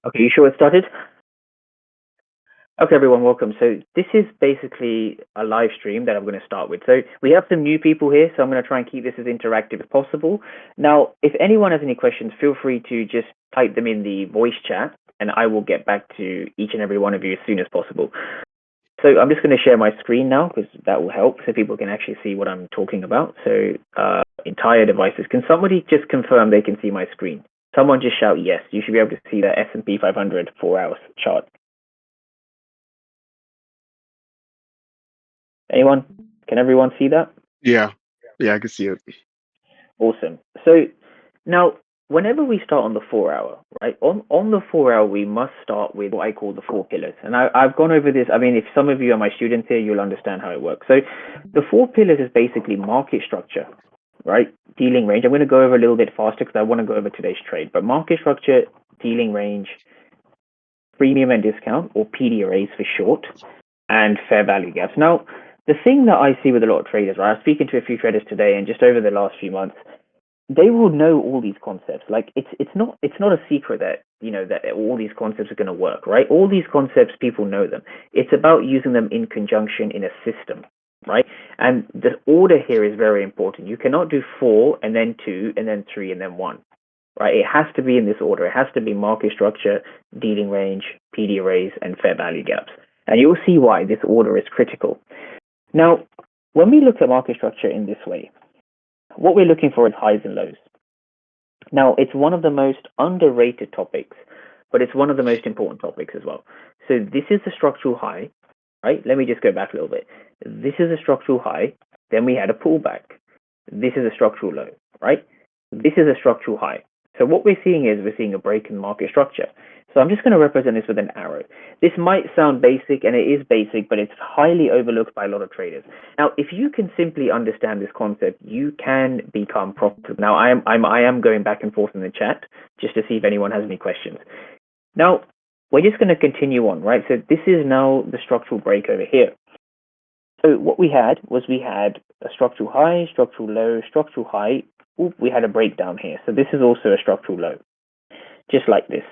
Okay, you sure it started? Okay, everyone, welcome. So this is basically a live stream that I'm going to start with. So we have some new people here, so I'm going to try and keep this as interactive as possible. Now, if anyone has any questions, feel free to just type them in the voice chat, and I will get back to each and every one of you as soon as possible. So I'm just going to share my screen now because that will help so people can actually see what I'm talking about. So entire devices. Can somebody just confirm they can see my screen? Someone just shout yes. You should be able to see the S&P 500 4 hours chart. Anyone? Can everyone see that? Yeah, I can see it. Awesome. So now, whenever we start on the 4 hour, right? On the 4 hour, we must start with what I call the four pillars. And I've gone over this. I mean, if some of you are my students here, you'll understand how it works. So the four pillars is basically market structure, right? Dealing range. I'm going to go over a little bit faster because I want to go over today's trade. But market structure, dealing range, premium and discount, or PDRAs for short, and fair value gaps. Now, the thing that I see with a lot of traders, right? I was speaking to a few traders today, and just over the last few months, they will know all these concepts. Like it's not a secret that that all these concepts are going to work, right? All these concepts, people know them. It's about using them in conjunction in a system, right? And the order here is very important. You cannot do 4 and then 2 and then 3 and then 1, right? It has to be in this order. It has to be market structure, dealing range, PD arrays, and fair value gaps. And you'll see why this order is critical. Now, when we look at market structure in this way, what we're looking for is highs and lows. Now, it's one of the most underrated topics, but it's one of the most important topics as well. So this is a structural high, right? Let me just go back a little bit. This is a structural high. Then we had a pullback. This is a structural low, right? This is a structural high. So what we're seeing is we're seeing a break in market structure. So I'm just going to represent this with an arrow. This might sound basic, and it is basic, but it's highly overlooked by a lot of traders. Now, if you can simply understand this concept, you can become profitable. Now, I am going back and forth in the chat just to see if anyone has any questions. Now, we're just going to continue on, right? So this is now the structural break over here. So what we had was we had a structural high, structural low, structural high. Ooh, we had a breakdown here. So this is also a structural low, just like this.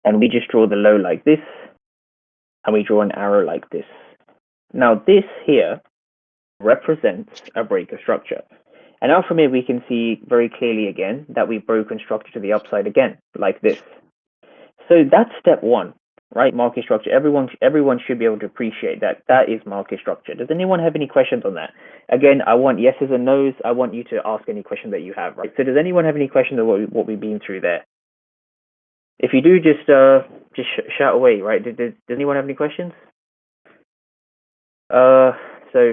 And we just draw the low like this, and we draw an arrow like this. Now this here represents a break of structure. And now from here we can see very clearly again that we've broken structure to the upside again, like this. So that's step one, right? Market structure. Everyone should be able to appreciate that. That is market structure. Does anyone have any questions on that? Again, I want yeses and nos. I want you to ask any question that you have, right? So does anyone have any questions on what we've been through there? If you do, just shout away, right? Does anyone have any questions? So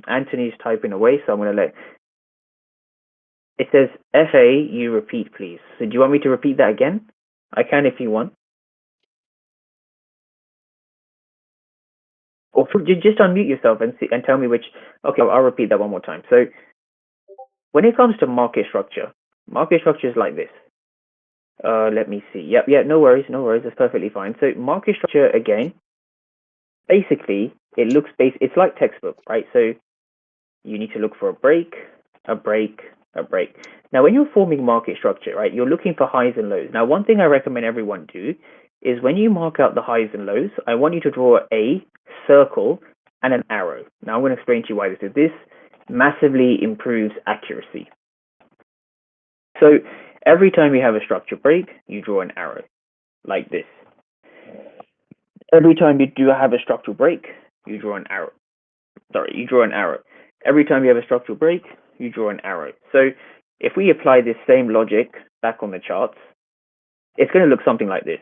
Anthony's typing away, so I'm gonna let. It says FA. You repeat, please. So do you want me to repeat that again? I can if you want. Or just unmute yourself and tell me which. Okay, I'll repeat that one more time. So when it comes to market structure is like this. Let me see. Yep, no worries. That's perfectly fine. So market structure again. Basically, it's like textbook, right? So you need to look for a break, a break, a break. Now, when you're forming market structure, right, you're looking for highs and lows. Now, one thing I recommend everyone do is when you mark out the highs and lows, I want you to draw a circle and an arrow. Now, I'm going to explain to you why this is. This massively improves accuracy. So every time you have a structure break, you draw an arrow like this. Every time you do have a structural break, you draw an arrow. You draw an arrow. Every time you have a structural break, you draw an arrow. So if we apply this same logic back on the charts, it's going to look something like this.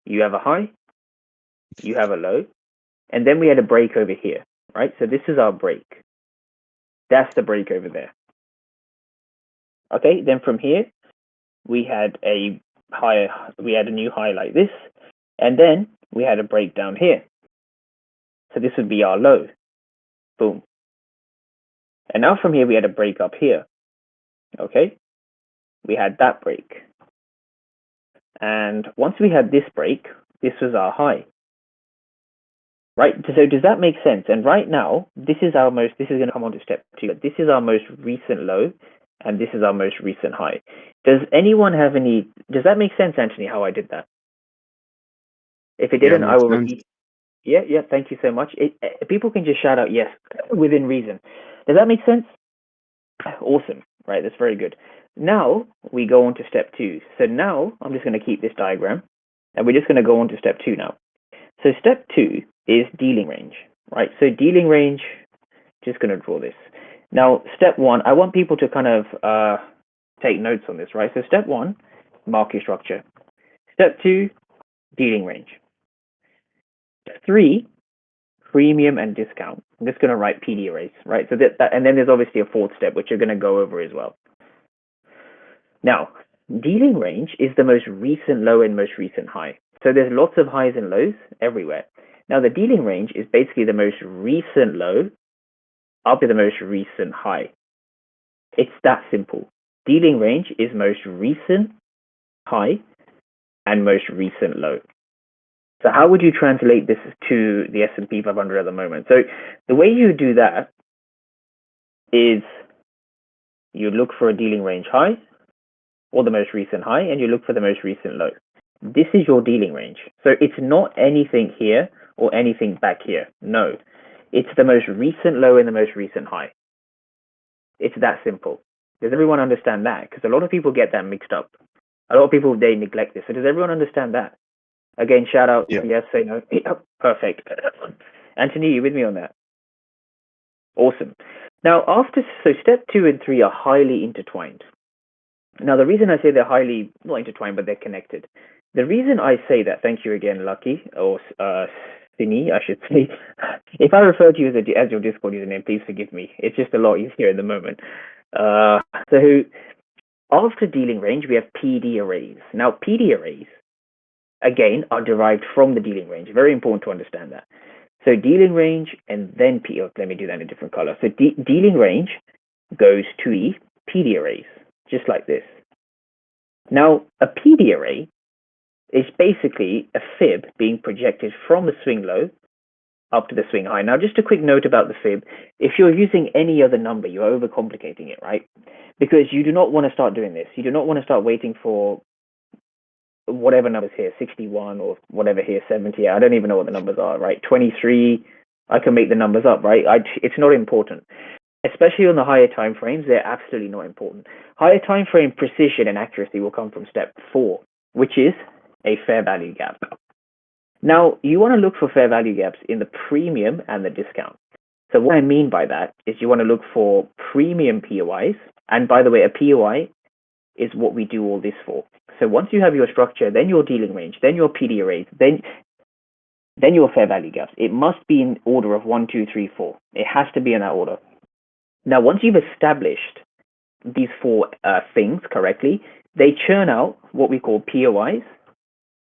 You have a high, you have a low, and then we had a break over here, right? So this is our break. That's the break over there. Okay, then from here, we had a new high like this, and then we had a break down here. So this would be our low. Boom. And now from here, we had a break up here. Okay, we had that break. And once we had this break, this was our high. Right, so does that make sense? And right now, this is going to come on to step 2. This is our most recent low, and this is our most recent high. Does anyone have any? Does that make sense, Anthony? How I did that? If it Yeah, didn't, I makes will sense. repeat. Yeah, yeah. Thank you so much. People can just shout out yes within reason. Does that make sense? Awesome. Right. That's very good. Now we go on to step 2. So now I'm just going to keep this diagram, and we're just going to go on to step 2 now. So step 2 is dealing range. Right. So dealing range. Just going to draw this. Now step 1. I want people to kind of take notes on this. Right. So step 1, mark your structure. Step 2, dealing range. 3, premium and discount. I'm just going to write PD arrays, right? So that, and then there's obviously a 4th step, which you're going to go over as well. Now, dealing range is the most recent low and most recent high. So there's lots of highs and lows everywhere. Now, the dealing range is basically the most recent low up to the most recent high. It's that simple. Dealing range is most recent high and most recent low. So how would you translate this to the S&P 500 at the moment? So the way you do that is you look for a dealing range high or the most recent high, and you look for the most recent low. This is your dealing range. So it's not anything here or anything back here. No, it's the most recent low and the most recent high. It's that simple. Does everyone understand that? Because a lot of people get that mixed up. A lot of people, they neglect this. So does everyone understand that? Again, shout out, Yeah. yes, say no. Perfect. Anthony, you with me on that? Awesome. Now, so step 2 and 3 are highly intertwined. Now, the reason I say they're highly, not intertwined, but they're connected. The reason I say that, thank you again, Lucky, or Sini, I should say. If I refer to you as your Discord username, please forgive me. It's just a lot easier in the moment. So after dealing range, we have PD arrays. Now, PD arrays, again, are derived from the dealing range. Very important to understand that. So dealing range and then let me do that in a different color. So dealing range goes to the PD arrays, just like this. Now, a PD array is basically a fib being projected from the swing low up to the swing high. Now, just a quick note about the fib. If you're using any other number, you're overcomplicating it, right? Because you do not want to start doing this. You do not want to start waiting for whatever numbers here, 61 or whatever here, 70. I don't even know what the numbers are, right? 23. I can make the numbers up, right? It's not important. Especially on the higher time frames, they're absolutely not important. Higher time frame precision and accuracy will come from step 4, which is a fair value gap. Now, you want to look for fair value gaps in the premium and the discount. So what I mean by that is you want to look for premium POIs. And by the way, a POI is what we do all this for. So once you have your structure, then your dealing range, then your PD arrays, then your fair value gaps. It must be in order of 1, 2, 3, 4. It has to be in that order. Now, once you've established these 4 things correctly, they churn out what we call POIs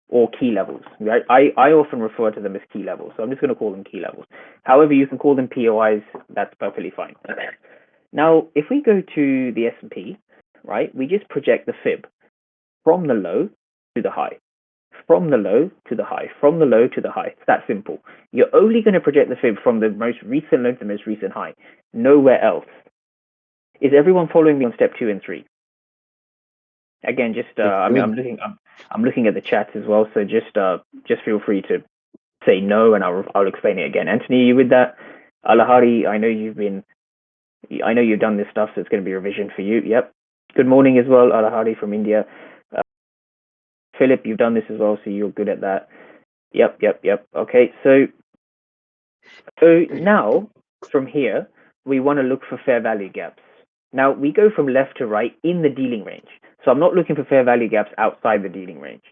or key levels. Right? I often refer to them as key levels, so I'm just going to call them key levels. However, you can call them POIs. That's perfectly fine. Now, if we go to the S&P, right, we just project the fib from the low to the high, from the low to the high, from the low to the high. It's that simple. You're only going to project the fib from the most recent low to the most recent high, nowhere else. Is everyone following me on step 2 and 3? Again, just I'm looking at the chat as well, so just feel free to say no, and I'll explain it again. Anthony, you with that? Alahari, I know you've done this stuff, so it's going to be revision for you. Yep. Good morning as well, Alahari from India. Philip, you've done this as well, so you're good at that. Yep. Okay, so now from here, we want to look for fair value gaps. Now we go from left to right in the dealing range. So I'm not looking for fair value gaps outside the dealing range.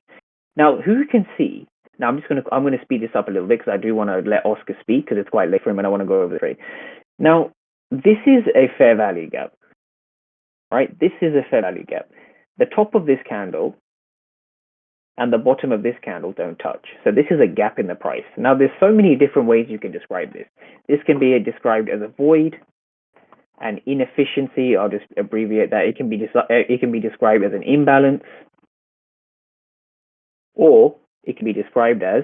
Now, who can see? Now I'm going to speed this up a little bit because I do want to let Oscar speak because it's quite late for him and I want to go over the trade. Now, this is a fair value gap, right? This is a fair value gap. The top of this candle and the bottom of this candle don't touch. So this is a gap in the price. Now, there's so many different ways you can describe this. This can be described as a void, an inefficiency. I'll just abbreviate that. It can be described as an imbalance, or it can be described as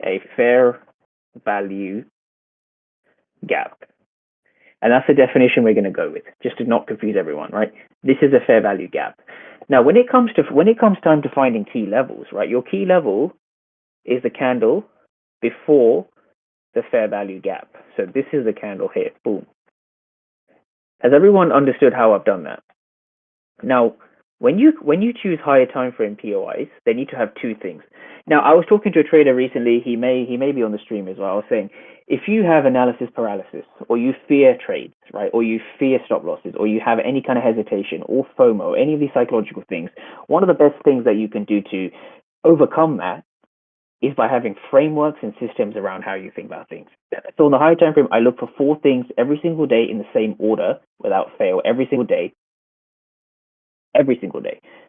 a fair value gap. And that's the definition we're going to go with, just to not confuse everyone, right? This is a fair value gap. Now, when it comes time to finding key levels, right? Your key level is the candle before the fair value gap. So this is the candle here. Boom. Has everyone understood how I've done that? Now, when you choose higher time frame POIs, they need to have two things. Now, I was talking to a trader recently. He may be on the stream as well. I was saying, if you have analysis paralysis, or you fear trades, right, or you fear stop losses, or you have any kind of hesitation or FOMO, any of these psychological things, one of the best things that you can do to overcome that is by having frameworks and systems around how you think about things. So on the higher time frame, I look for 4 things every single day in the same order without fail, every single day.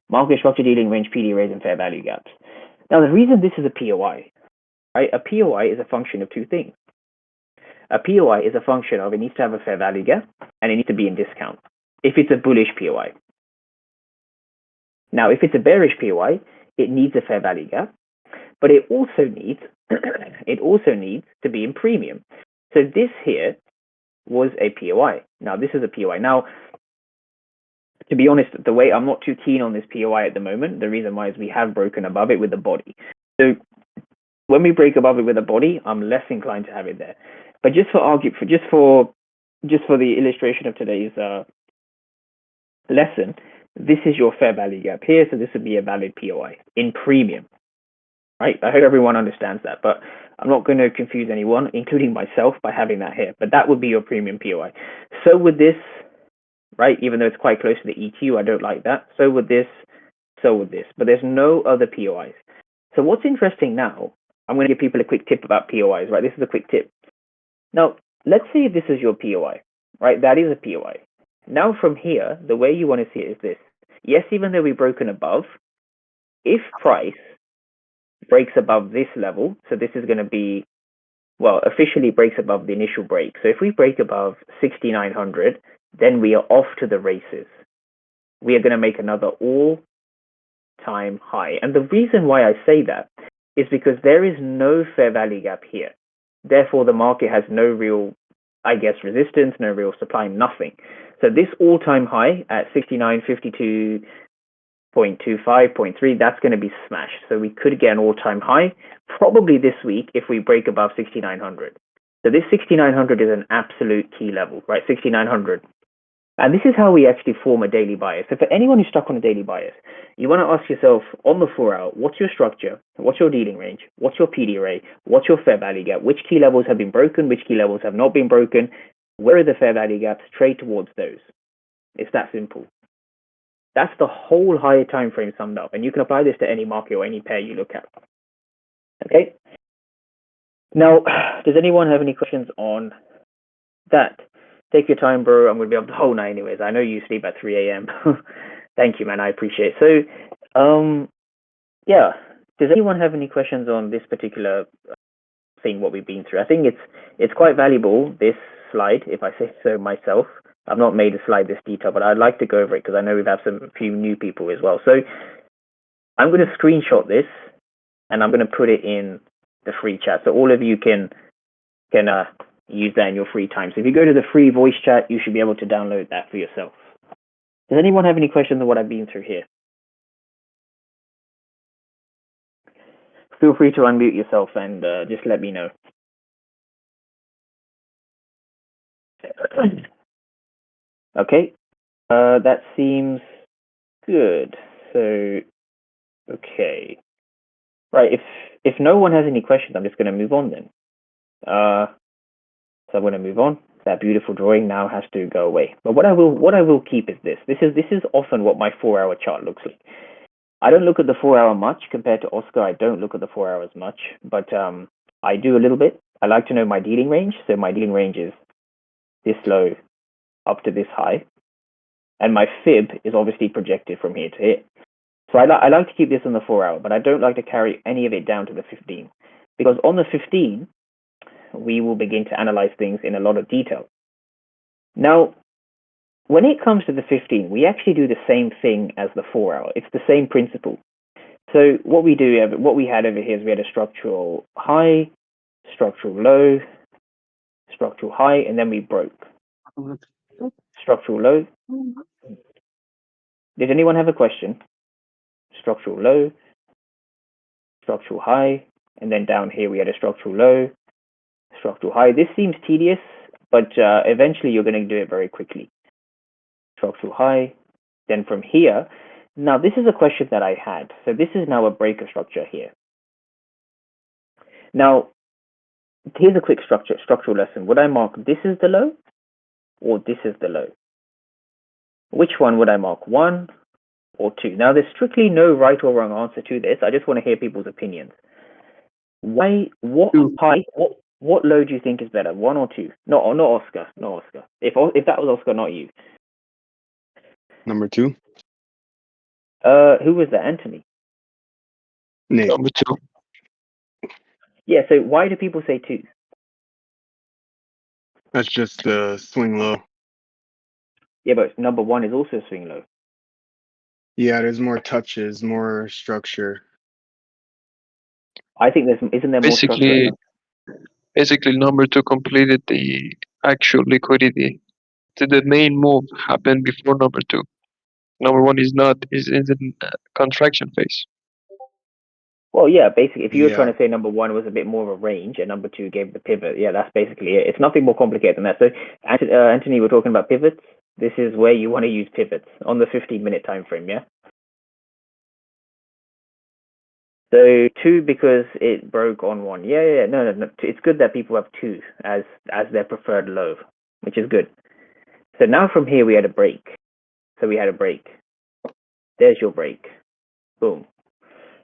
Market structure, dealing range, PD raise, and fair value gaps. Now, the reason this is a POI, right? A POI is a function of 2 things. A POI is a function of it needs to have a fair value gap and it needs to be in discount if it's a bullish POI. Now, if it's a bearish POI, it needs a fair value gap, but it also needs to be in premium. So this here was a POI. Now, this is a POI. Now, to be honest, the way I'm not too keen on this POI at the moment, the reason why is we have broken above it with the body. So when we break above it with the body, I'm less inclined to have it there. But just for the illustration of today's lesson, this is your fair value gap here, so this would be a valid POI in premium, right? I hope everyone understands that, but I'm not going to confuse anyone, including myself, by having that here. But that would be your premium POI. So would this, right? Even though it's quite close to the EQ, I don't like that. So would this, but there's no other POIs. So what's interesting now, I'm going to give people a quick tip about POIs, right? This is a quick tip. Now, let's say this is your POI, right? That is a POI. Now from here, the way you want to see it is this. Yes, even though we've broken above, if price breaks above this level, so this is going to be, well, officially breaks above the initial break. So if we break above 6,900, then we are off to the races. We are going to make another all-time high. And the reason why I say that is because there is no fair value gap here. Therefore, the market has no real, I guess, resistance, no real supply, nothing. So this all-time high at 69.52.25, 0.3, that's going to be smashed. So we could get an all-time high probably this week if we break above 6,900. So this 6,900 is an absolute key level, right? 6,900. And this is how we actually form a daily bias. So for anyone who's stuck on a daily bias, you want to ask yourself on the 4-hour, what's your structure? What's your dealing range? What's your PD array? What's your fair value gap? Which key levels have been broken? Which key levels have not been broken? Where are the fair value gaps? Trade towards those. It's that simple. That's the whole higher time frame summed up. And you can apply this to any market or any pair you look at. Okay. Now, does anyone have any questions on that? Take your time, bro. I'm going to be up the whole night anyways. I know you sleep at 3 a.m. Thank you, man. I appreciate it. So, yeah. Does anyone have any questions on this particular thing, what we've been through? I think it's quite valuable, this slide, if I say so myself. I've not made a slide this detailed, but I'd like to go over it because I know we've had a few new people as well. So I'm going to screenshot this and I'm going to put it in the free chat. So all of you can use that in your free time. So if you go to the free voice chat, you should be able to download that for yourself. Does anyone have any questions on what I've been through here? Feel free to unmute yourself and just let me know. Okay, that seems good. So, okay. Right, if no one has any questions, I'm just going to move on then. So I'm going to move on. That beautiful drawing now has to go away. But what I will keep is this. This is often what my 4-hour chart looks like. I don't look at the 4-hour much compared to Oscar. I don't look at the 4 hours much, but I do a little bit. I like to know my dealing range. So my dealing range is this low up to this high, and my fib is obviously projected from here to here. So I like to keep this on the 4-hour, but I don't like to carry any of it down to the 15, because on the 15, we will begin to analyze things in a lot of detail. Now, when it comes to the 15, we actually do the same thing as the 4-hour. It's the same principle. So what we had over here is we had a structural high, structural low, structural high, and then we broke. Structural low. Did anyone have a question? Structural low, structural high, and then down here we had a structural low, structural high. This seems tedious, but eventually you're going to do it very quickly. Structural high. Then from here, now this is a question that I had. So this is now a breaker structure here. Now, here's a quick structural lesson. Would I mark this is the low or this is the low? Which one would I mark, 1 or 2? Now, there's strictly no right or wrong answer to this. I just want to hear people's opinions. What low do you think is better, 1 or 2? Not Oscar. If that was Oscar, not you. Number 2. Who was that? Anthony. Nick. Number 2. Yeah. So why do people say 2? That's just the swing low. Yeah, but number 1 is also swing low. Yeah, there's more touches, more structure. I think isn't there more structure? Basically, number 2 completed the actual liquidity. The main move happened before number 2. Number 1 is in the contraction phase. Well, yeah, basically, if you were trying to say number 1 was a bit more of a range and number 2 gave the pivot, yeah, that's basically it. It's nothing more complicated than that. So, Anthony, we're talking about pivots. This is where you want to use pivots on the 15-minute time frame, yeah? So 2 because it broke on 1. Yeah. No. It's good that people have 2 as their preferred low, which is good. So now from here we had a break. So we had a break. There's your break. Boom.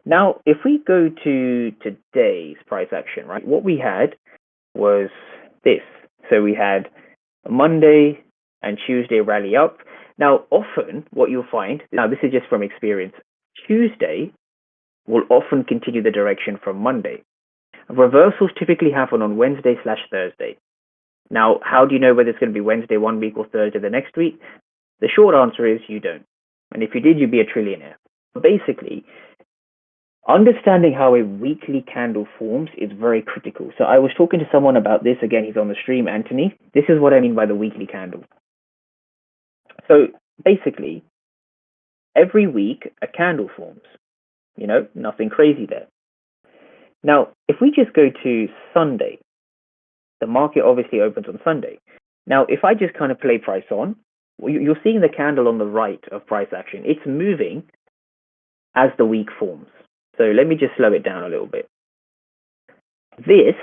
Now, if we go to today's price action, right, what we had was this. So we had Monday and Tuesday rally up. Now, often what you'll find, now this is just from experience, Tuesday will often continue the direction from Monday. Reversals typically happen on Wednesday/Thursday. Now, how do you know whether it's going to be Wednesday one week or Thursday the next week? The short answer is you don't. And if you did, you'd be a trillionaire. Basically, understanding how a weekly candle forms is very critical. So I was talking to someone about this. Again, he's on the stream, Anthony. This is what I mean by the weekly candle. So basically, every week a candle forms. Nothing crazy there. Now, if we just go to Sunday, the market obviously opens on Sunday. Now, if I just kind of play price on, you're seeing the candle on the right of price action. It's moving as the week forms. So let me just slow it down a little bit. This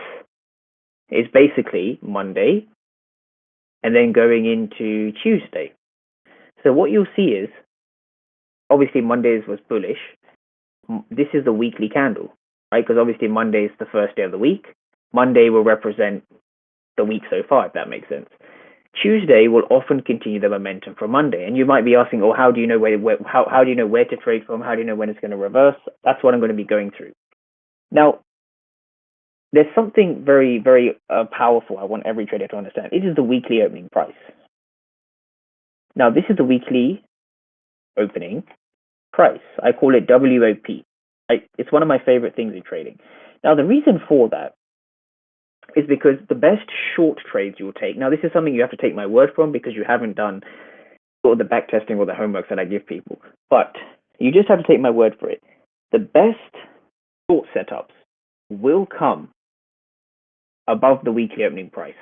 is basically Monday and then going into Tuesday. So what you'll see is, obviously Mondays was bullish. This is the weekly candle, right? Because obviously Monday is the first day of the week. Monday will represent the week so far, if that makes sense. Tuesday will often continue the momentum from Monday, and you might be asking, how do you know how do you know where to trade from? How do you know when it's going to reverse? That's what I'm going to be going through. Now, there's something very, very powerful I want every trader to understand. It is the weekly opening price. Now, this is the weekly opening price. I call it WOP. It's one of my favorite things in trading. Now, the reason for that is because the best short trades you'll take, now this is something you have to take my word from because you haven't done sort of the back testing or the homework that I give people, but you just have to take my word for it. The best short setups will come above the weekly opening price.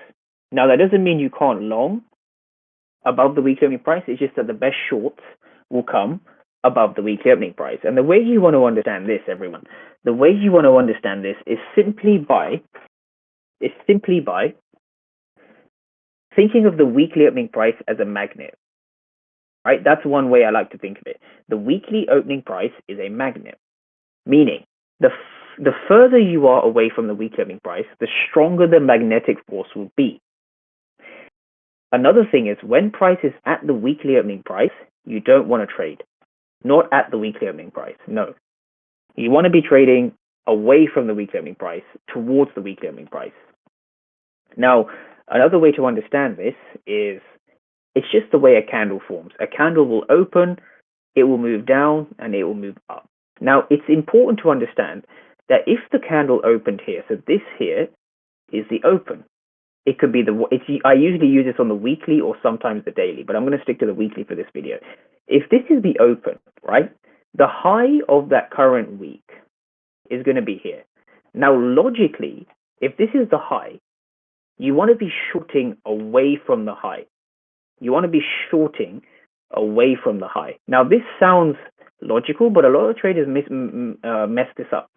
Now, that doesn't mean you can't long above the weekly opening price. It's just that the best shorts will come above the weekly opening price. And the way you want to understand this, everyone, the way you want to understand this is simply by thinking of the weekly opening price as a magnet, right? That's one way I like to think of it. The weekly opening price is a magnet, meaning the further you are away from the weekly opening price, the stronger the magnetic force will be. Another thing is when price is at the weekly opening price, you don't want to trade. Not at the weekly opening price, no. You want to be trading away from the weekly opening price towards the weekly opening price. Now, another way to understand this is it's just the way a candle forms. A candle will open, it will move down, and it will move up. Now, it's important to understand that if the candle opened here, so this here is the open. It could be I usually use this on the weekly or sometimes the daily, but I'm going to stick to the weekly for this video. If this is the open, right, the high of that current week is going to be here. Now, logically, if this is the high, you want to be shorting away from the high. You want to be shorting away from the high. Now, this sounds logical, but a lot of traders mess this up.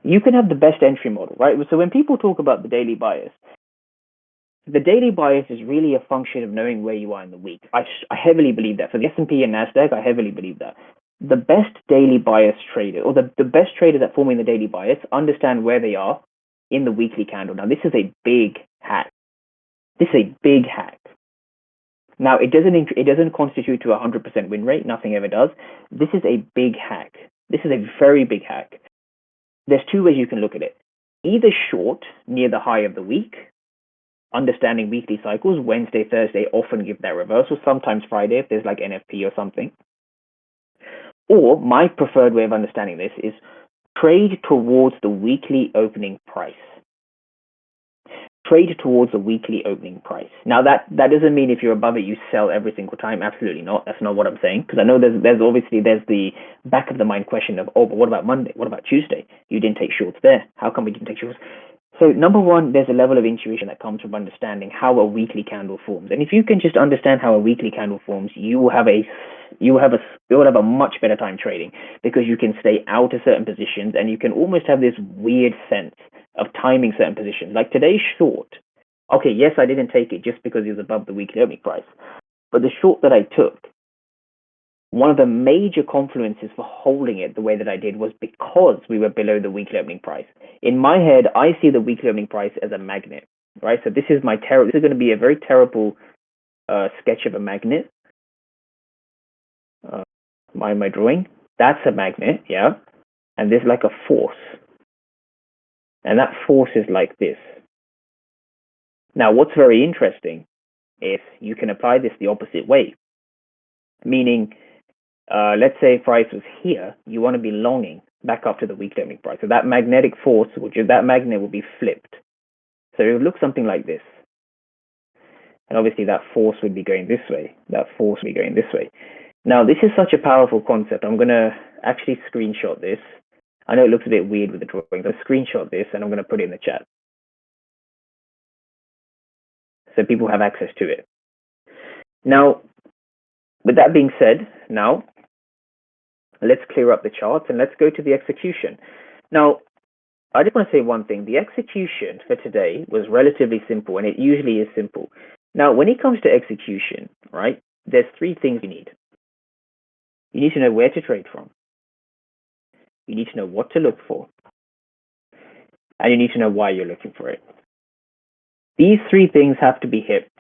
You can have the best entry model, right? So when people talk about the daily bias, the daily bias is really a function of knowing where you are in the week. I heavily believe that. For the S&P and NASDAQ, I heavily believe that. The best daily bias trader, or the best traders at forming the daily bias, understand where they are in the weekly candle. Now, this is a big hack. This is a big hack. Now, it doesn't constitute to a 100% win rate. Nothing ever does. This is a big hack. This is a very big hack. There's two ways you can look at it. Either short near the high of the week, understanding weekly cycles. Wednesday, Thursday often give that reversal, sometimes Friday if there's like NFP or something. Or my preferred way of understanding this is trade towards the weekly opening price. Trade towards the weekly opening price. Now that doesn't mean if you're above it you sell every single time. Absolutely not. That's not what I'm saying, because I know there's obviously the back of the mind question of, oh, but what about Monday? What about Tuesday? You didn't take shorts there. How come we didn't take shorts? So number one, there's a level of intuition that comes from understanding how a weekly candle forms. And if you can just understand how a weekly candle forms, you will have a much better time trading, because you can stay out of certain positions and you can almost have this weird sense of timing certain positions. Like today's short, okay, yes, I didn't take it just because it was above the weekly opening price, but the short that I took, one of the major confluences for holding it the way that I did was because we were below the weekly opening price. In my head, I see the weekly opening price as a magnet, right? So this is this is going to be a very terrible sketch of a magnet. My drawing. That's a magnet, yeah. And there's like a force. And that force is like this. Now, what's very interesting is you can apply this the opposite way. Meaning, let's say price was here, you want to be longing back up to the weekly opening price. So that magnetic force, that magnet will be flipped. So it would look something like this. And obviously that force would be going this way. That force would be going this way. Now, this is such a powerful concept. I'm going to actually screenshot this. I know it looks a bit weird with the drawing. I'll screenshot this and I'm going to put it in the chat, so people have access to it. Now, with that being said, now let's clear up the charts and let's go to the execution. Now, I just want to say one thing. The execution for today was relatively simple, and it usually is simple. Now, when it comes to execution, right, there's three things you need. You need to know where to trade from. You need to know what to look for. And you need to know why you're looking for it. These three things have to be hit.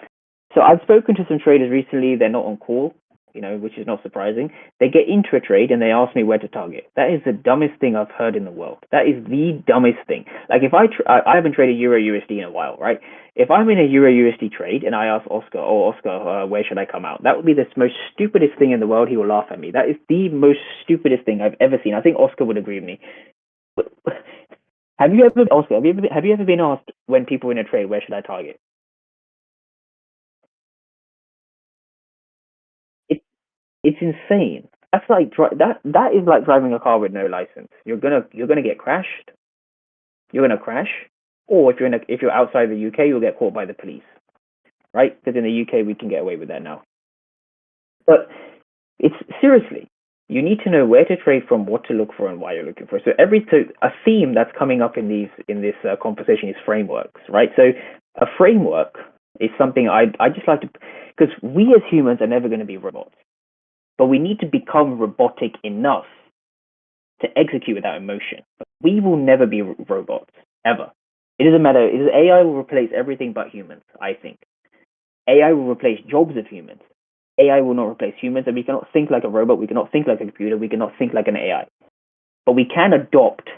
So I've spoken to some traders recently. They're not on call, which is not surprising. They get into a trade and they ask me where to target. That is the dumbest thing I've heard in the world. That is the dumbest thing. Like if I haven't traded Euro USD in a while, right? If I'm in a Euro USD trade and I ask Oscar, where should I come out? That would be the most stupidest thing in the world. He will laugh at me. That is the most stupidest thing I've ever seen. I think Oscar would agree with me. Have you ever been asked when people in a trade, where should I target? It's insane. That's like that is like driving a car with no license. You're gonna get crashed. You're gonna crash, or if you're outside the UK, you'll get caught by the police, right? Because in the UK we can get away with that now. But it's seriously, you need to know where to trade from, what to look for, and why you're looking for. So a theme that's coming up in this conversation is frameworks, right? So a framework is something I just like to, because we as humans are never going to be robots. But we need to become robotic enough to execute without emotion. We will never be robots, ever. It doesn't matter. AI will replace everything but humans, I think. AI will replace jobs of humans. AI will not replace humans, and we cannot think like a robot. We cannot think like a computer. We cannot think like an AI. But we can adopt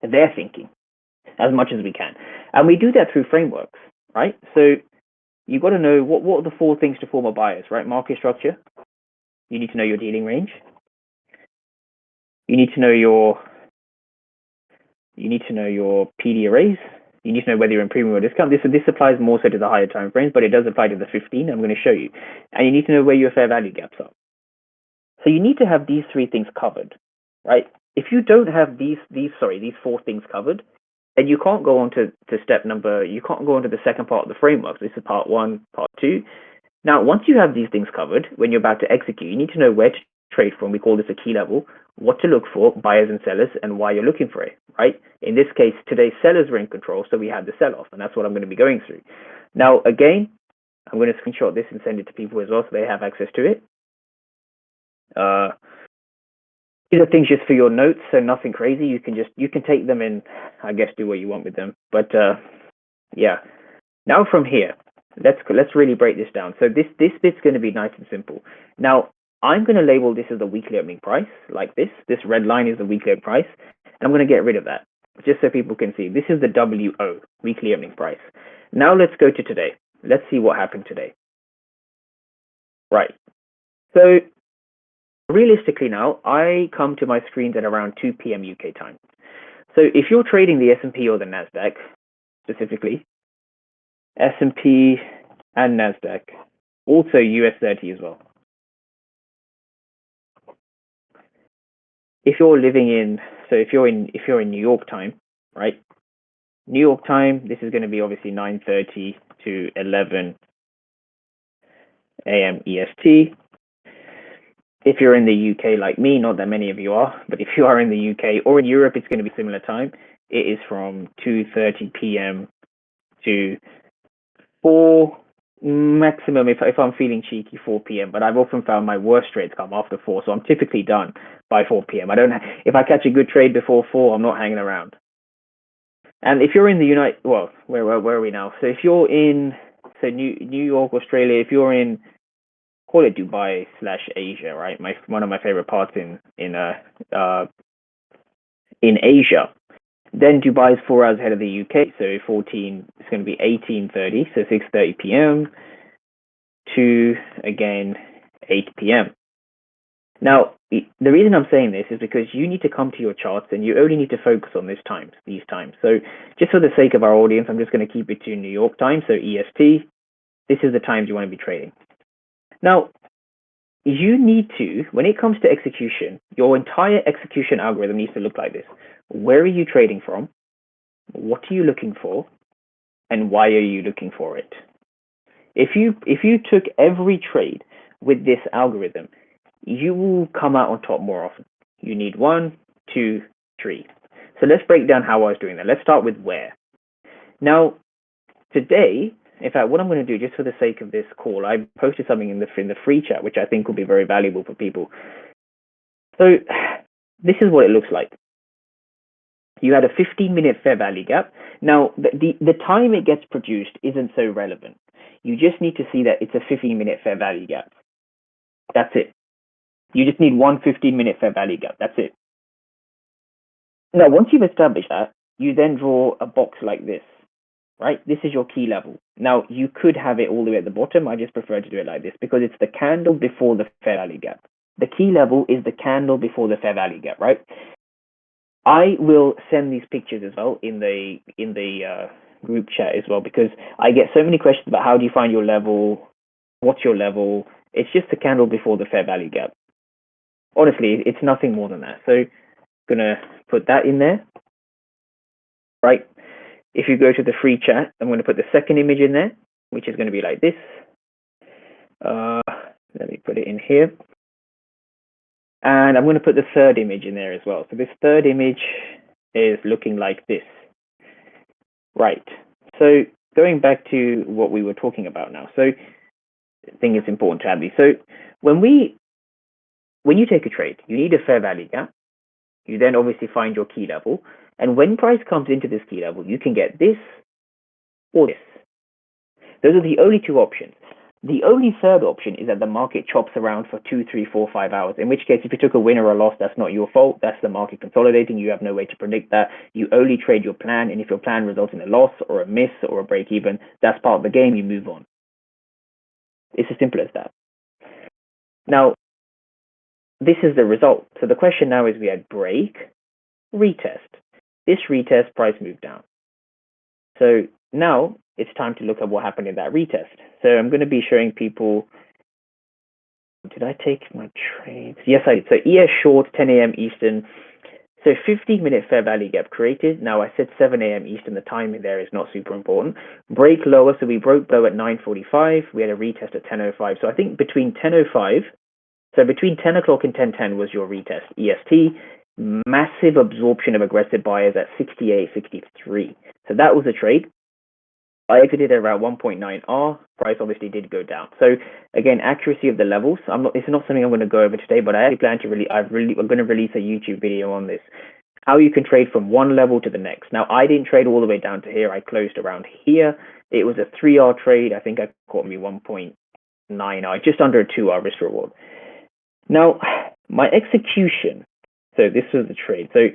their thinking as much as we can. And we do that through frameworks, right? So you've got to know what are the four things to form a bias, right? Market structure. You need to know your dealing range. You need to know your PD arrays. You need to know whether you're in premium or discount. This applies more so to the higher time frames, but it does apply to the 15. I'm going to show you. And you need to know where your fair value gaps are. So you need to have these three things covered, right? If you don't have these four things covered, then you can't go on to you can't go on to the second part of the framework. This is part 1, part 2. Now, once you have these things covered, when you're about to execute, you need to know where to trade from. We call this a key level, what to look for, buyers and sellers, and why you're looking for it, right? In this case, today's sellers were in control, so we had the sell-off, and that's what I'm going to be going through. Now, again, I'm going to screenshot this and send it to people as well so they have access to it. These are things just for your notes, so nothing crazy. You can take them and I guess do what you want with them. But yeah. Now from here, let's really break this down. So this bit's going to be nice and simple. Now I'm going to label this as the weekly opening price, like this. This red line is the weekly opening price, and I'm going to get rid of that just so people can see. This is the WO, weekly opening price. Now let's go to today. Let's see what happened today. Right. So realistically now, I come to my screens at around 2 p.m. UK time. So if you're trading the S&P or the NASDAQ, specifically, S&P and NASDAQ, also US 30 as well. If you're living in, so if you're in New York time, right? New York time, this is going to be obviously 9:30 to 11 a.m. EST. If you're in the UK like me, not that many of you are, but if you are in the UK or in Europe, it's going to be similar time. It is from 2:30 p.m. to 4 maximum, if I'm feeling cheeky, 4 p.m. But I've often found my worst trades come after 4, so I'm typically done by 4 p.m. If I catch a good trade before 4, I'm not hanging around. And if you're in the where are we now? So if you're in New York, Australia, if you're in, call it Dubai/Asia, right? One of my favorite parts in Asia. Then Dubai is 4 hours ahead of the UK, so 14, it's going to be 18:30, so 6:30 p.m. to, again, 8 p.m. Now, the reason I'm saying this is because you need to come to your charts and you only need to focus on these times. So just for the sake of our audience, I'm just going to keep it to New York time, so EST. This is the times you want to be trading. Now, you need to, when it comes to execution, your entire execution algorithm needs to look like this. Where are you trading from? What are you looking for? And why are you looking for it? If you took every trade with this algorithm, you will come out on top more often. You need 1, 2, 3. So let's break down how I was doing that. Let's start with where. Now, today, in fact, what I'm going to do, just for the sake of this call, I posted something in the free chat, which I think will be very valuable for people. So this is what it looks like. You had a 15-minute fair value gap. Now, the time it gets produced isn't so relevant. You just need to see that it's a 15-minute fair value gap. That's it. You just need one 15-minute fair value gap. That's it. Now, once you've established that, you then draw a box like this, right? This is your key level. Now, you could have it all the way at the bottom. I just prefer to do it like this because it's the candle before the fair value gap. The key level is the candle before the fair value gap, right? I will send these pictures as well in the group chat as well, because I get so many questions about how do you find your level, what's your level. It's just the candle before the fair value gap. Honestly, it's nothing more than that. So I'm gonna put that in there, right? If you go to the free chat, I'm going to put the second image in there, which is going to be like this. Let me put it in here. And I'm going to put the third image in there as well. So this third image is looking like this. Right. So going back to what we were talking about now. So I think it's important to have these. So when you take a trade, you need a fair value gap. You then obviously find your key level. And when price comes into this key level, you can get this or this. Those are the only two options. The only third option is that the market chops around for 2, 3, 4, 5 hours, in which case, if you took a win or a loss, that's not your fault. That's the market consolidating. You have no way to predict that. You only trade your plan, and if your plan results in a loss or a miss or a break even, that's part of the game. You move on. It's as simple as that. Now, this is the result. So the question now is we had break, retest. This retest, price moved down. So now it's time to look at what happened in that retest. So I'm going to be showing people. Did I take my trades? Yes, I did. So ES short, 10 a.m. Eastern. So 15-minute fair value gap created. Now I said 7 a.m. Eastern. The timing there is not super important. Break lower. So we broke low at 9:45. We had a retest at 10:05. So I think between 10:05, so between 10 o'clock and 10:10 was your retest. EST, massive absorption of aggressive buyers at 68.63. So that was a trade. I exited at around 1.9 R. Price obviously did go down. So again, accuracy of the levels. It's not something I'm going to go over today, but I actually plan to I'm going to release a YouTube video on this. How you can trade from one level to the next. Now, I didn't trade all the way down to here. I closed around here. It was a 3R trade. I think I caught me 1.9 R, just under a 2R risk reward. Now, my execution. So this was the trade. So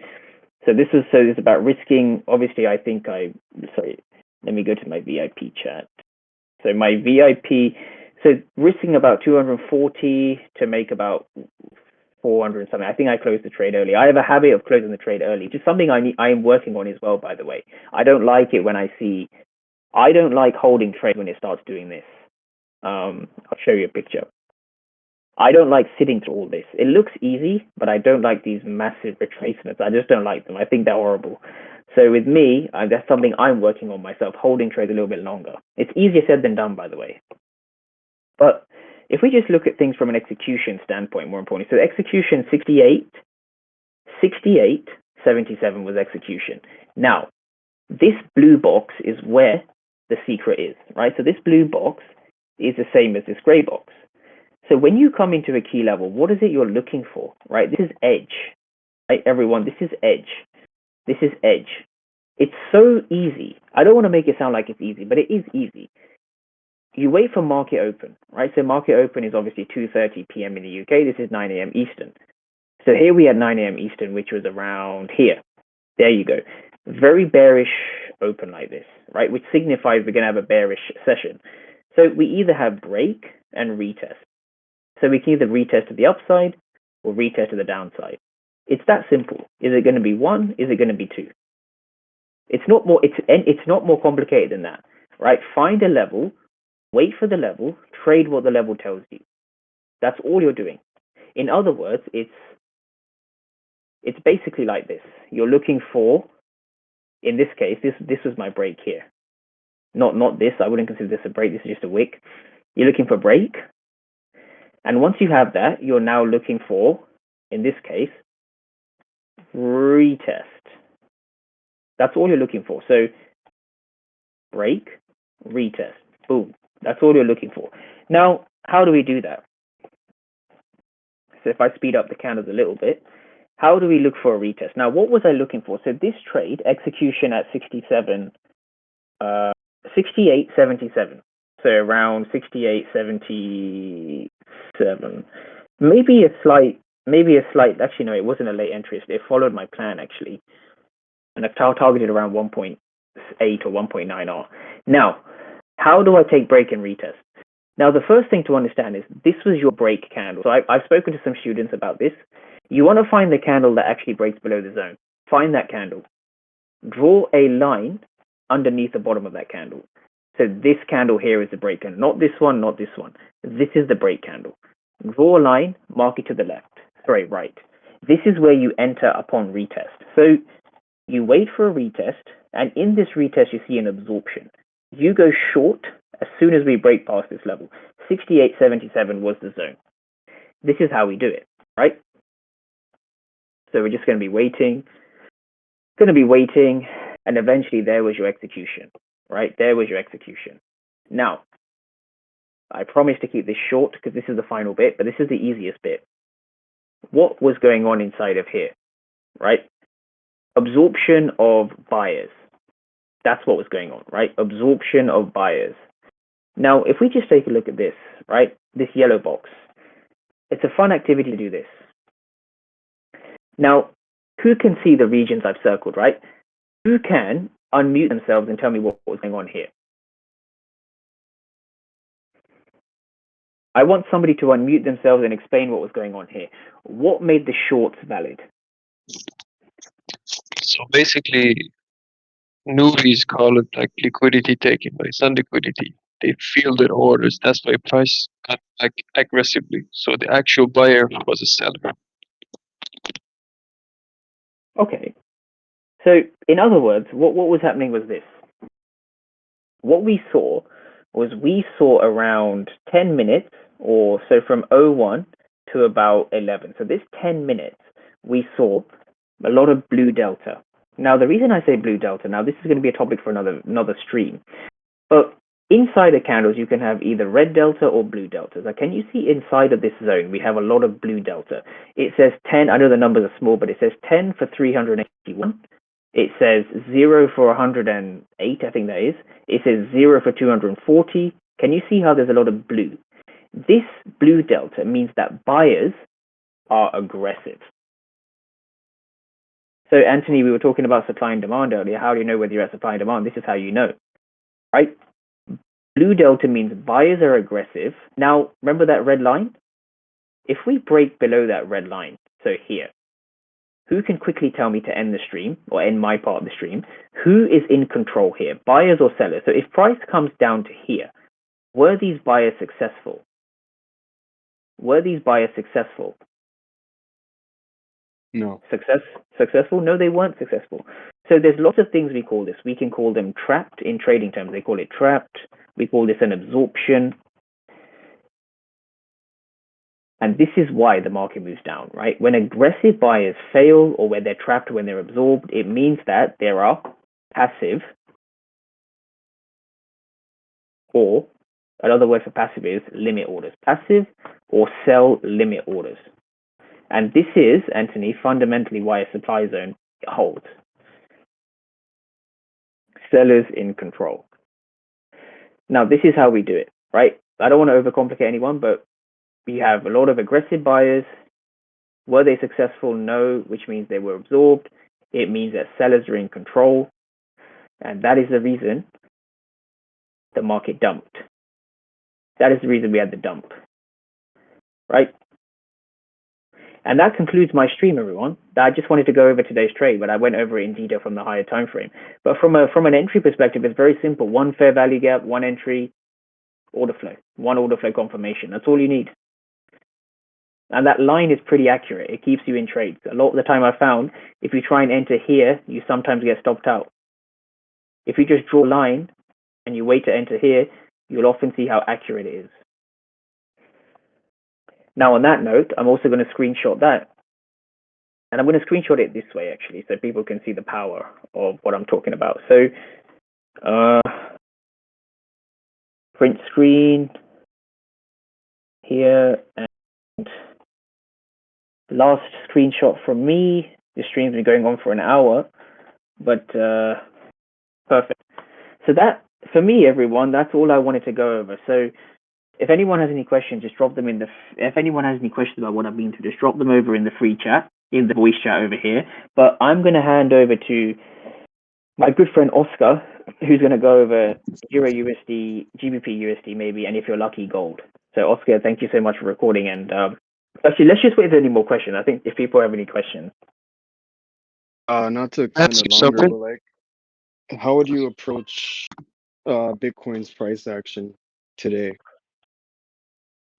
this is about risking. Obviously, let me go to my VIP chat. So my VIP, so risking about 240 to make about 400 and something. I think I closed the trade early. I have a habit of closing the trade early, just something I am working on as well, by the way. I don't like it when I don't like holding trade when it starts doing this. I'll show you a picture. I don't like sitting through all this. It looks easy, but I don't like these massive retracements. I just don't like them. I think they're horrible. So with me, that's something I'm working on myself, holding trades a little bit longer. It's easier said than done, by the way. But if we just look at things from an execution standpoint, more importantly, so execution 68, 77 was execution. Now, this blue box is where the secret is, right? So this blue box is the same as this gray box. So when you come into a key level, what is it you're looking for, right? This is edge, right, everyone? This is edge. This is edge. It's so easy. I don't want to make it sound like it's easy, but it is easy. You wait for market open, right? So market open is obviously 2:30 p.m. in the UK. This is 9 a.m. Eastern. So here we had 9 a.m. Eastern, which was around here. There you go. Very bearish open like this, right? Which signifies we're going to have a bearish session. So we either have break and retest. So we can either retest to the upside or retest to the downside. It's that simple. Is it going to be 1? Is it going to be 2? It's not more complicated than that, right? Find a level, wait for the level, trade what the level tells you. That's all you're doing. In other words, it's basically like this. You're looking for, in this case, this was my break here. Not this. I wouldn't consider this a break. This is just a wick. You're looking for break. And once you have that, you're now looking for, in this case, retest. That's all you're looking for. So break, retest, boom. That's all you're looking for. Now, how do we do that? So if I speed up the candles a little bit, how do we look for a retest? Now, what was I looking for? So this trade, execution at 68.77. So around 68.77. Maybe a slight, actually, no, it wasn't a late entry. It followed my plan, actually. And I've targeted around 1.8 or 1.9 R. Now, how do I take break and retest? Now, the first thing to understand is this was your break candle. So I've spoken to some students about this. You want to find the candle that actually breaks below the zone. Find that candle. Draw a line underneath the bottom of that candle. So this candle here is the break candle. Not this one, not this one. This is the break candle. Draw a line, mark it to the left. Sorry, right. This is where you enter upon retest. So you wait for a retest, and in this retest, you see an absorption. You go short as soon as we break past this level. 68.77 was the zone. This is how we do it, right? So we're just going to be waiting, and eventually there was your execution, right? There was your execution. Now, I promise to keep this short because this is the final bit, but this is the easiest bit. What was going on inside of here, right? Absorption of buyers. That's what was going on, right? Absorption of buyers. Now, if we just take a look at this, right? This yellow box. It's a fun activity to do this. Now, who can see the regions I've circled, right? Who can unmute themselves and tell me what was going on here? I want somebody to unmute themselves and explain what was going on here. What made the shorts valid? So basically, newbies call it like liquidity taking, but it's not liquidity. They filled their orders. That's why price got back aggressively. So the actual buyer was a seller. Okay. So in other words, what was happening was this. What we saw around 10 minutes or so from 01 to about 11. So this 10 minutes, we saw a lot of blue delta. Now, the reason I say blue delta, now this is going to be a topic for another stream, but inside the candles, you can have either red delta or blue delta. Now, can you see inside of this zone, we have a lot of blue delta. It says 10, I know the numbers are small, but it says 10 for 381. It says 0 for 108, I think that is. It says 0 for 240. Can you see how there's a lot of blue? This blue delta means that buyers are aggressive. So, Anthony, we were talking about supply and demand earlier. How do you know whether you're at supply and demand? This is how you know, right? Blue delta means buyers are aggressive. Now, remember that red line? If we break below that red line, so here, who can quickly tell me to end the stream or end my part of the stream? Who is in control here, buyers or sellers? So if price comes down to here, were these buyers successful? Were these buyers successful? No. Successful? No, they weren't successful. So there's lots of things we call this. We can call them trapped in trading terms. They call it trapped. We call this an absorption. And this is why the market moves down, right? When aggressive buyers fail or when they're trapped, when they're absorbed, it means that there are passive, or another word for passive is limit orders. Passive or sell limit orders. And this is, Anthony, fundamentally why a supply zone holds. Sellers in control. Now, this is how we do it, right? I don't want to overcomplicate anyone, but we have a lot of aggressive buyers. Were they successful? No, which means they were absorbed. It means that sellers are in control. And that is the reason the market dumped. That is the reason we had the dump, right? And that concludes my stream, everyone. I just wanted to go over today's trade, but I went over it in detail from the higher time frame. But from an entry perspective, it's very simple. One fair value gap, one entry, order flow, one order flow confirmation. That's all you need. And that line is pretty accurate. It keeps you in trades. A lot of the time I found, if you try and enter here, you sometimes get stopped out. If you just draw a line and you wait to enter here, you'll often see how accurate it is. Now, on that note, I'm also going to screenshot that. And I'm going to screenshot it this way, actually, so people can see the power of what I'm talking about. So, print screen here, and last screenshot from me. The stream's been going on for an hour, but perfect. So that, for me, everyone, that's all I wanted to go over. So if anyone has any questions, just drop them in the, if anyone has any questions about what I've been through, just drop them over in the free chat, in the voice chat over here. But I'm going to hand over to my good friend Oscar, who's going to go over Euro USD, GBP USD maybe, and if you're lucky, gold. So Oscar, thank you so much for recording. And actually, let's just wait if there's any more questions. I think if people have any questions. Not to extend it longer, but like, how would you approach Bitcoin's price action today?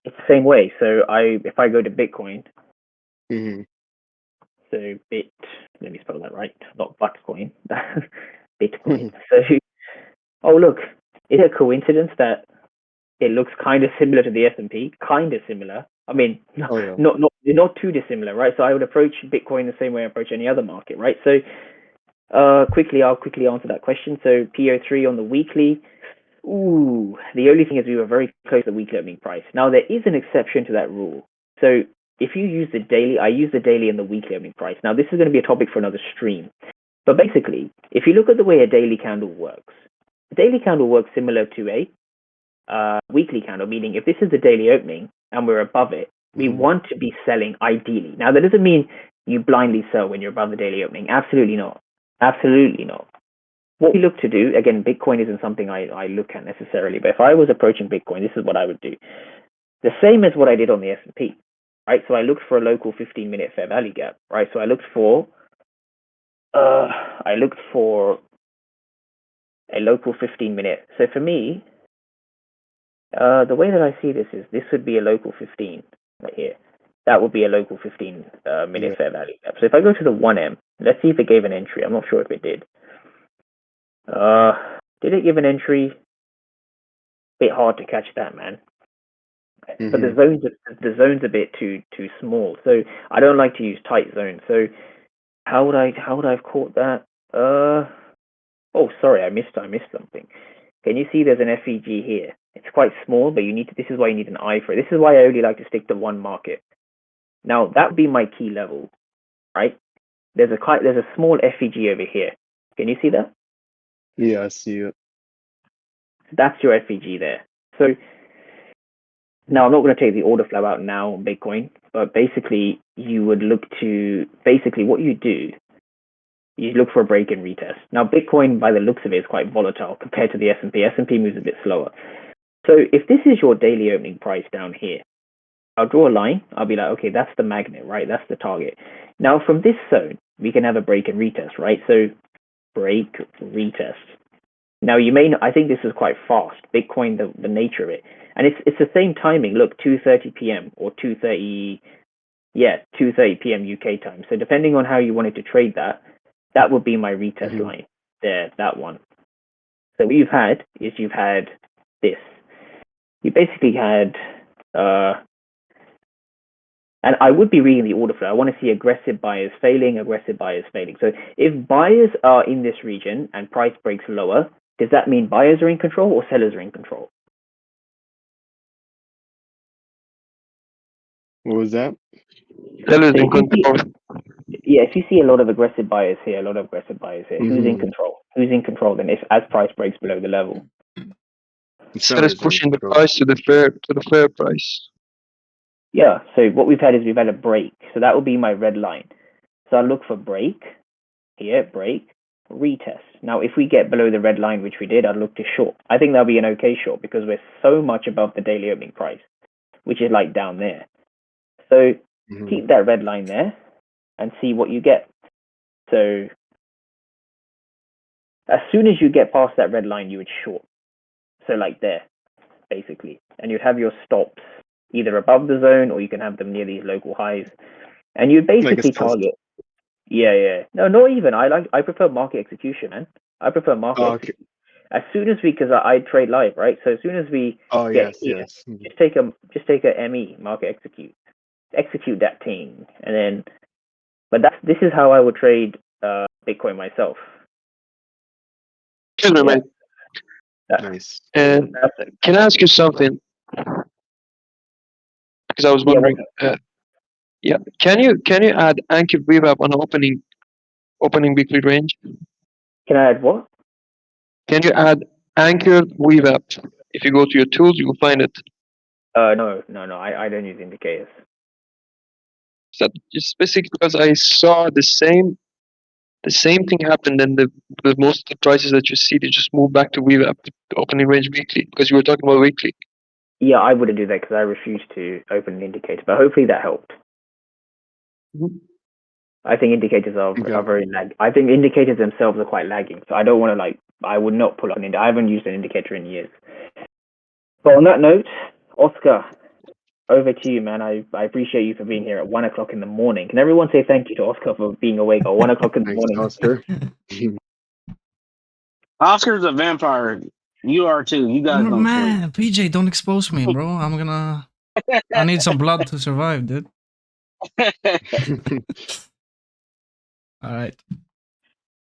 It's the same way. So if I go to Bitcoin, so let me spell that right, not Bitcoin, Bitcoin. So, oh look, is it a coincidence that it looks kind of similar to the S&P? Kind of similar. I mean, not too dissimilar, right? So I would approach Bitcoin the same way I approach any other market, right? So I'll quickly answer that question. So PO3 on the weekly. Ooh, the only thing is we were very close to the weekly opening price. Now there is an exception to that rule. So if you use the daily, I use the daily and the weekly opening price. Now this is going to be a topic for another stream. But basically, if you look at the way a daily candle works, a daily candle works similar to a weekly candle, meaning if this is the daily opening and we're above it, we want to be selling ideally. Now that doesn't mean you blindly sell when you're above the daily opening. Absolutely not. Absolutely not. What we look to do, again, Bitcoin isn't something I look at necessarily, but if I was approaching Bitcoin, this is what I would do. The same as what I did on the S&P, right? So I looked for a local 15-minute fair value gap, right? So I looked for a local 15-minute. So for me, the way that I see this is this would be a local 15 right here. That would be a local 15-minute fair value gap. So if I go to the 1M, let's see if it gave an entry. I'm not sure if it did. Did it give an entry? Bit hard to catch that, man. But the zone's a bit too small. So I don't like to use tight zones. So how would I have caught that? Oh, sorry, I missed something. Can you see there's an FEG here? It's quite small, but this is why you need an eye for it. This is why I only like to stick to one market. Now that would be my key level, right? There's a small FEG over here. Can you see that? Yeah, I see it. That's your FEG there. So now I'm not going to take the order flow out now on Bitcoin, but basically you would look to what you do. You look for a break and retest. Now Bitcoin, by the looks of it, is quite volatile compared to the S&P. S&P moves a bit slower. So if this is your daily opening price down here, I'll draw a line. I'll be like, okay, that's the magnet, right? That's the target. Now from this zone, we can have a break and retest, right? So break, retest. Now you may not, I think this is quite fast. Bitcoin, the nature of it, and it's the same timing. Look, 2:30 p.m. or 2:30 p.m. UK time. So depending on how you wanted to trade that would be my retest line there. That one. So what you've had this. You basically had, and I would be reading the order flow. I want to see aggressive buyers failing, aggressive buyers failing. So if buyers are in this region and price breaks lower, does that mean buyers are in control or sellers are in control? What was that? Sellers in control. Yeah, if you see a lot of aggressive buyers here, who's in control? Who's in control then if as price breaks below the level? Sellers pushing the price to the fair price. Yeah, so what we've had a break. So that will be my red line. So I'll look for break here, break, retest. Now, if we get below the red line, which we did, I'd look to short. I think that'll be an okay short because we're so much above the daily opening price, which is like down there. So keep that red line there and see what you get. So as soon as you get past that red line, you would short. So like there, basically. And you'd have your stops either above the zone or you can have them near these local highs. And you basically target. Yeah. No, not even. I prefer market execution, man. I prefer market execution. As soon as because I trade live, right? So as soon as we get here, just take a ME, market execute that thing, and then. But this is how I would trade Bitcoin myself. Excuse me, mate. Nice. And can I ask you something? Because I was wondering. Can you add anchored VWAP on opening weekly range? Can I add what? Can you add anchored VWAP? If you go to your tools, you will find it. No. I don't use indicators. So just basically because I saw the same thing happened, and the most of the prices that you see, they just move back to VWAP, the opening range weekly, because you were talking about weekly. Yeah, I wouldn't do that because I refuse to open an indicator, but hopefully that helped. I think indicators are very lag. I think indicators themselves are quite lagging, so I don't want to I would not pull up an indicator. I haven't used an indicator in years. But on that note, Oscar, over to you, man. I appreciate you for being here at 1 o'clock in the morning. Can everyone say thank you to Oscar for being awake at 1 o'clock in the morning? Oscar. Oscar's a vampire. You are too. You guys don't man, sleep. PJ, don't expose me, bro. I need some blood to survive, dude. All right.